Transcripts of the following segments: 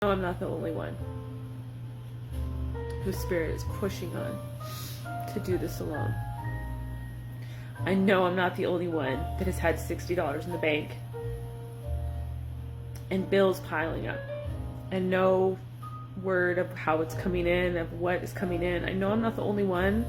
No, I'm not the only one whose spirit is pushing on to do this alone. I know I'm not the only one that has had $60 in the bank and bills piling up and no word of how it's coming in, of what is coming in. I know I'm not the only one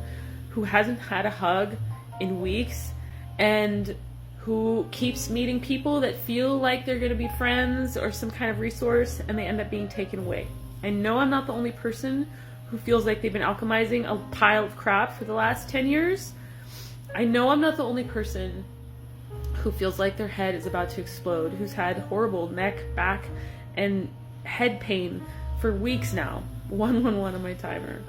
who hasn't had a hug in weeks and who keeps meeting people that feel like they're going to be friends or some kind of resource and they end up being taken away. I know I'm not the only person who feels like they've been alchemizing a pile of crap for the last 10 years. I know I'm not the only person who feels like their head is about to explode, who's had horrible neck, back, and head pain for weeks now. 111 on my timer.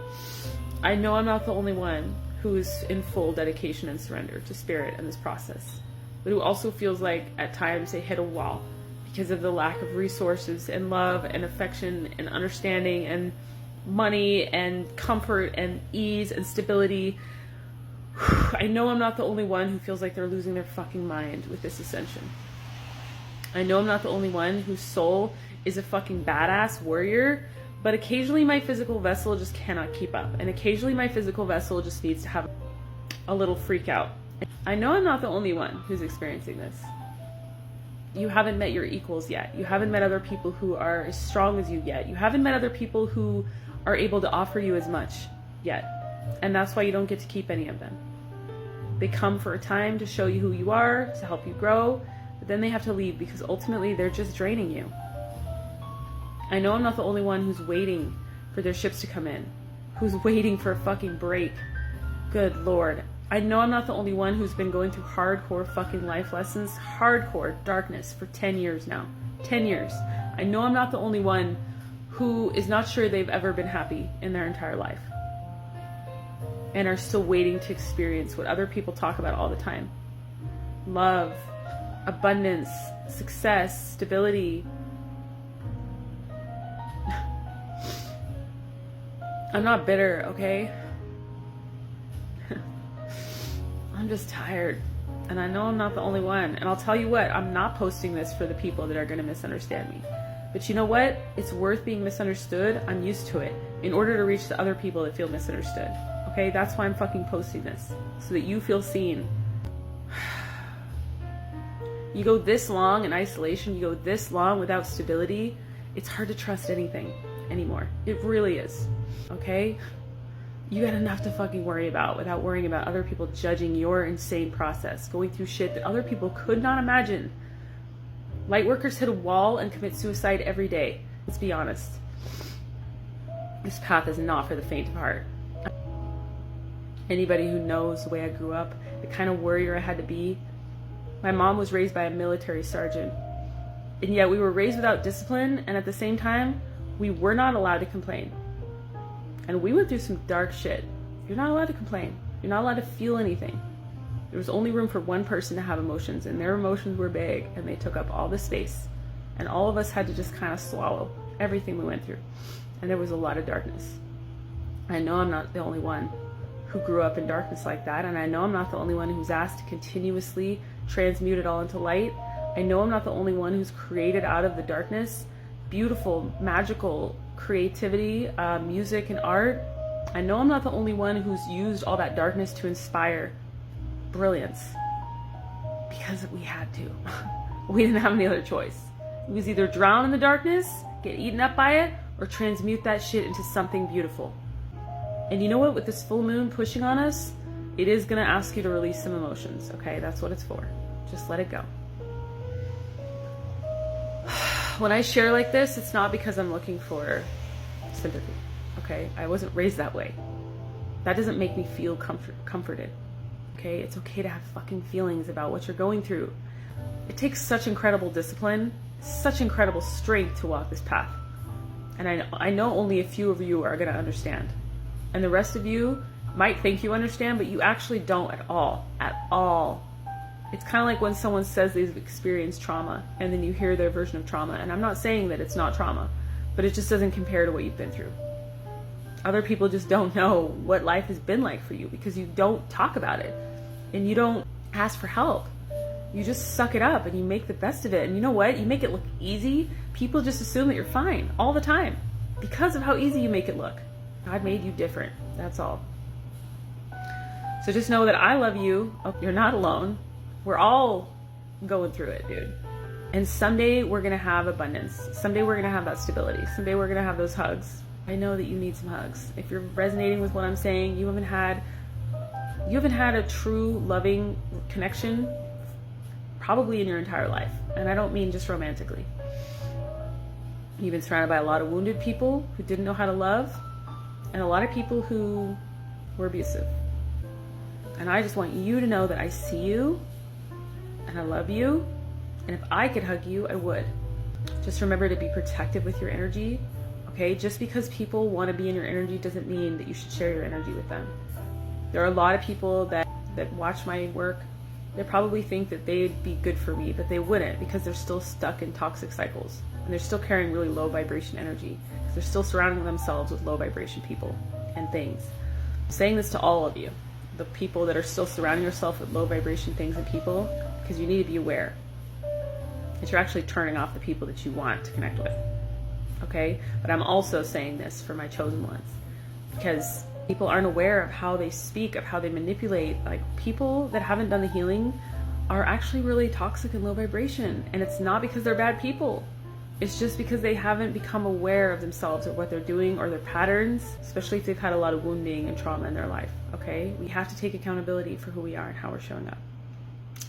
I know I'm not the only one who is in full dedication and surrender to spirit in this process, but who also feels like at times they hit a wall because of the lack of resources and love and affection and understanding and money and comfort and ease and stability. I know I'm not the only one who feels like they're losing their fucking mind with this ascension. I know I'm not the only one whose soul is a fucking badass warrior, but occasionally my physical vessel just cannot keep up, and occasionally my physical vessel just needs to have a little freak out. I know I'm not the only one who's experiencing this. You haven't met your equals yet. You haven't met other people who are as strong as you yet. You haven't met other people who are able to offer you as much yet. And that's why you don't get to keep any of them. They come for a time to show you who you are, to help you grow, but then they have to leave because ultimately they're just draining you. I know I'm not the only one who's waiting for their ships to come in, who's waiting for a fucking break. Good Lord. I know I'm not the only one who's been going through hardcore fucking life lessons, hardcore darkness for 10 years now. 10 years. I know I'm not the only one who is not sure they've ever been happy in their entire life and are still waiting to experience what other people talk about all the time. Love, abundance, success, stability. I'm not bitter, okay? I'm just tired. And I know I'm not the only one. And I'll tell you what, I'm not posting this for the people that are going to misunderstand me. But you know what? It's worth being misunderstood. I'm used to it. In order to reach the other people that feel misunderstood. Okay? That's why I'm fucking posting this. So that you feel seen. You go this long in isolation, you go this long without stability, it's hard to trust anything anymore. It really is. Okay? You got enough to fucking worry about without worrying about other people judging your insane process, going through shit that other people could not imagine. Lightworkers hit a wall and commit suicide every day. Let's be honest. This path is not for the faint of heart. Anybody who knows the way I grew up, the kind of warrior I had to be. My mom was raised by a military sergeant. And yet we were raised without discipline, and at the same time, we were not allowed to complain. And we went through some dark shit. You're not allowed to complain. You're not allowed to feel anything. There was only room for one person to have emotions, and their emotions were big, and they took up all the space. And all of us had to just kind of swallow everything we went through. And there was a lot of darkness. I know I'm not the only one who grew up in darkness like that, and I know I'm not the only one who's asked to continuously transmute it all into light. I know I'm not the only one who's created out of the darkness beautiful, magical creativity, music and art. I know I'm not the only one who's used all that darkness to inspire brilliance, because we had to. We didn't have any other choice. It was either drown in the darkness, get eaten up by it, or transmute that shit into something beautiful. And you know what? With this full moon pushing on us, it is going to ask you to release some emotions, okay? That's what it's for. Just let it go. When I share like this, it's not because I'm looking for sympathy, okay? I wasn't raised that way. That doesn't make me feel comforted, okay? It's okay to have fucking feelings about what you're going through. It takes such incredible discipline, such incredible strength to walk this path. And I know only a few of you are going to understand. And the rest of you might think you understand, but you actually don't at all. At all. It's kind of like when someone says they've experienced trauma and then you hear their version of trauma. And I'm not saying that it's not trauma, but it just doesn't compare to what you've been through. Other people just don't know what life has been like for you because you don't talk about it and you don't ask for help. You just suck it up and you make the best of it. And you know what? You make it look easy. People just assume that you're fine all the time because of how easy you make it look. God made you different. That's all. So just know that I love you. You're not alone. We're all going through it, dude. And someday we're going to have abundance. Someday we're going to have that stability. Someday we're going to have those hugs. I know that you need some hugs. If you're resonating with what I'm saying, you haven't had a true loving connection probably in your entire life. And I don't mean just romantically. You've been surrounded by a lot of wounded people who didn't know how to love, and a lot of people who were abusive. And I just want you to know that I see you and I love you. And if I could hug you, I would. Just remember to be protective with your energy. Okay? Just because people want to be in your energy doesn't mean that you should share your energy with them. There are a lot of people that watch my work. They probably think that they'd be good for me, but they wouldn't, because they're still stuck in toxic cycles. And they're still carrying really low vibration energy. They're still surrounding themselves with low vibration people and things. I'm saying this to all of you, the people that are still surrounding yourself with low vibration things and people, because you need to be aware that you're actually turning off the people that you want to connect with. Okay? But I'm also saying this for my chosen ones, because people aren't aware of how they speak, of how they manipulate. Like, people that haven't done the healing are actually really toxic and low vibration. And it's not because they're bad people. It's just because they haven't become aware of themselves or what they're doing or their patterns, especially if they've had a lot of wounding and trauma in their life. Okay? We have to take accountability for who we are and how we're showing up.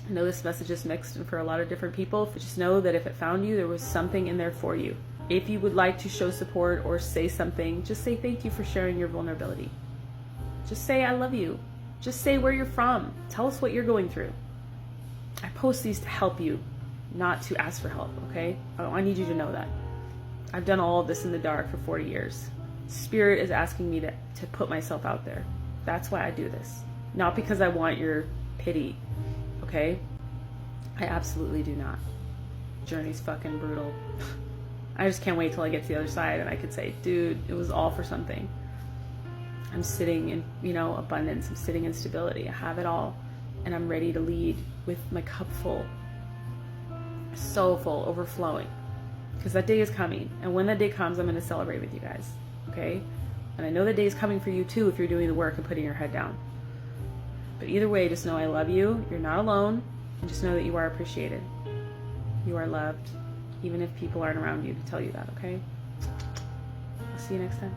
I know this message is mixed and for a lot of different people, but just know that if it found you, there was something in there for you. If you would like to show support or say something, just say thank you for sharing your vulnerability. Just say I love you. Just say where you're from. Tell us what you're going through. I post these to help you, not to ask for help, okay? I need you to know that. I've done all of this in the dark for 40 years. Spirit is asking me to put myself out there. That's why I do this. Not because I want your pity, okay? I absolutely do not. Journey's fucking brutal. I just can't wait till I get to the other side and I could say, dude, it was all for something. I'm sitting in, abundance. I'm sitting in stability. I have it all. And I'm ready to lead with my cup full. So full, overflowing. Because that day is coming. And when that day comes, I'm going to celebrate with you guys. Okay? And I know that day is coming for you too if you're doing the work and putting your head down. But either way, just know I love you. You're not alone. And just know that you are appreciated. You are loved. Even if people aren't around you to tell you that, okay? I'll see you next time.